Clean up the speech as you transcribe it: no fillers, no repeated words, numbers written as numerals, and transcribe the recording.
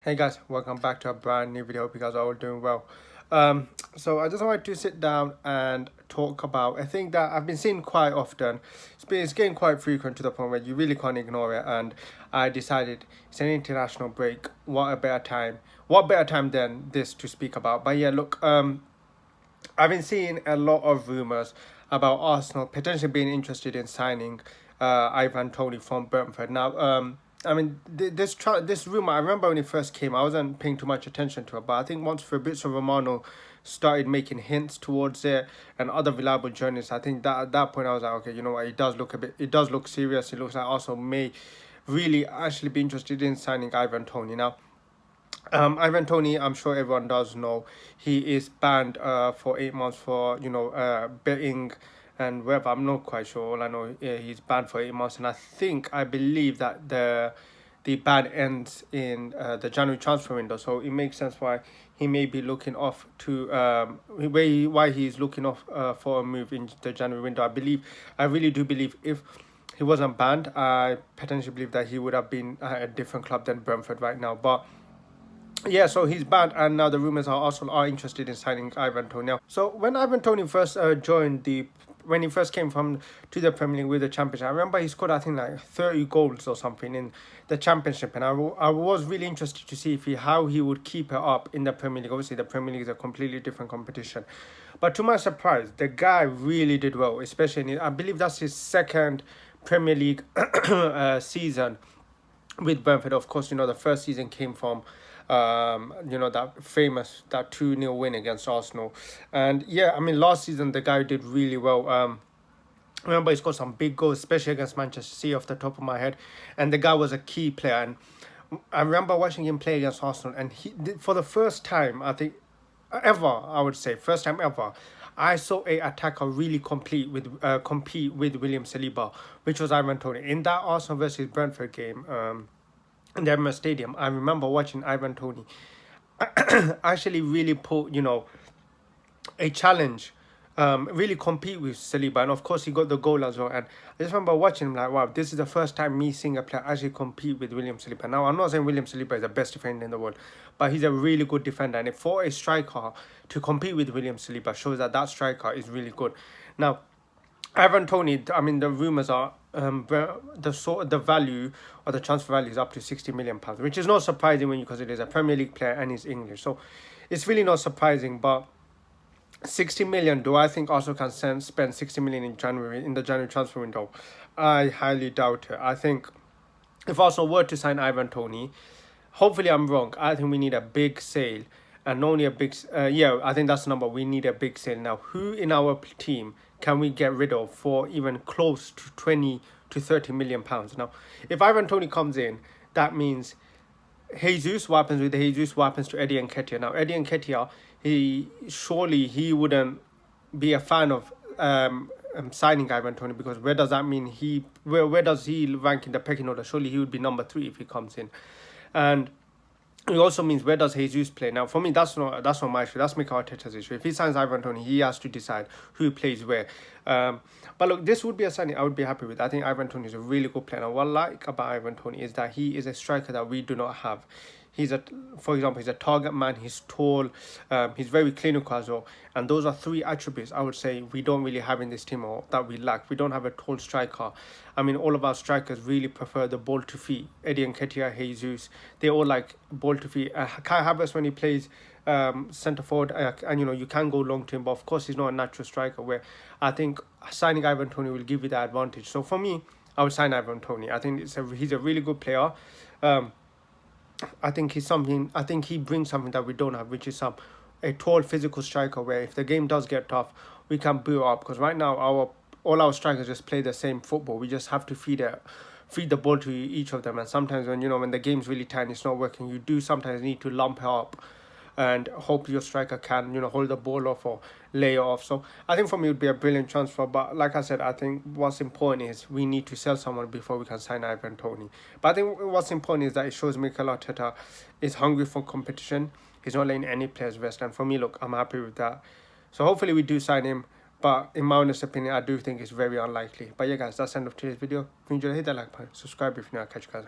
Hey guys, welcome back to a brand new video. Hope you guys are all doing well. So I just wanted to sit down and talk about a thing that I've been seeing quite often. It's getting quite frequent to the point where you really can't ignore it. And I decided it's an international break. What better time than this to speak about? But yeah, look, I've been seeing a lot of rumors about Arsenal potentially being interested in signing Ivan Toney from Brentford. Now, I mean, this rumor, I remember when it first came, I wasn't paying too much attention to it, but I think once Fabrizio Romano started making hints towards it and other reliable journalists, I think that at that point I was like, okay, you know what, it does look serious. It looks like Arsenal may really actually be interested in signing Ivan Toney. Now, Ivan Toney, I'm sure everyone does know, he is banned for 8 months for betting and whatever. I'm not quite sure. All I know, he's banned for 8 months, and I believe that the ban ends in the January transfer window. So it makes sense why he may be looking off to why he's looking off for a move in the January window. I really do believe if he wasn't banned, I potentially believe that he would have been at a different club than Brentford right now, but. Yeah, so he's banned, and now the rumors are Arsenal are interested in signing Ivan Toney. So when Ivan Toney first when he first came to the Premier League with the Championship, I remember he scored I think like 30 goals or something in the Championship, and I was really interested to see how he would keep it up in the Premier League. Obviously, the Premier League is a completely different competition, but to my surprise, the guy really did well. Especially, I believe that's his second Premier League season with Brentford. Of course, the first season came from that 2-0 win against Arsenal. And yeah, I mean, last season the guy did really well. Remember, he scored some big goals, especially against Manchester City off the top of my head, and the guy was a key player. And I remember watching him play against Arsenal, and he did, for the first time, I think ever, I would say, first time ever, I saw a attacker really compete with William Saliba, which was Ivan Toney in that Arsenal versus Brentford game. In the Emirates Stadium, I remember watching Ivan Toney actually really put, a challenge, really compete with Saliba. And of course, he got the goal as well. And I just remember watching him like, wow, this is the first time me seeing a player actually compete with William Saliba. Now, I'm not saying William Saliba is the best defender in the world, but he's a really good defender. And for a striker to compete with William Saliba shows that striker is really good. Now, Ivan Toney, I mean, the rumors are the value or the transfer value is up to £60 million, which is not surprising when you consider he's a Premier League player and he's English. So it's really not surprising. But 60 million, do I think Arsenal can spend 60 million in the January transfer window? I highly doubt it. I think if Arsenal were to sign Ivan Toney, hopefully I'm wrong, I think we need a big sale. And only a big, I think that's the number. We need a big sale. Now, who in our team can we get rid of for even close to 20 to 30 million pounds? Now, if Ivan Toney comes in, that means Jesus, what happens with Jesus, what happens to Eddie Nketiah? Now, Eddie Nketiah, he wouldn't be a fan of signing Ivan Toney, because where does that mean where does he rank in the pecking order? Surely he would be number 3 if he comes in. And it also means where does Jesus play? Now, for me, that's not my issue. That's Mikel Arteta's issue. If he signs Ivan Toney, he has to decide who plays where. But look, this would be a signing I would be happy with. I think Ivan Toney is a really good player. And what I like about Ivan Toney is that he is a striker that we do not have. For example, he's a target man, he's tall, he's very clinical as well. And those are 3 attributes I would say we don't really have in this team, or that we lack. We don't have a tall striker. I mean, all of our strikers really prefer the ball to feet. Eddie Nketiah, Jesus, they all like ball to feet. Kai Havertz, when he plays centre forward, and you can go long to him, but of course he's not a natural striker, where I think signing Ivan Toney will give you that advantage. So for me, I would sign Ivan Toney. I think he's a really good player. I think he brings something that we don't have, which is a tall physical striker, where if the game does get tough, we can build up. Because right now all our strikers just play the same football. We just have to feed the ball to each of them. And sometimes when the game's really tight and it's not working, you do sometimes need to lump it up and hope your striker can hold the ball off or lay it off. So I think for me it would be a brilliant transfer. But like I said, I think what's important is we need to sell someone before we can sign Ivan Toney. But I think what's important is that it shows Mikel Arteta is hungry for competition. He's not letting any players rest, and for me, look, I'm happy with that. So hopefully we do sign him, but in my honest opinion, I do think it's very unlikely. But yeah guys, that's the end of today's video. If you enjoyed, hit that like button, subscribe if you're new. I'll catch you guys.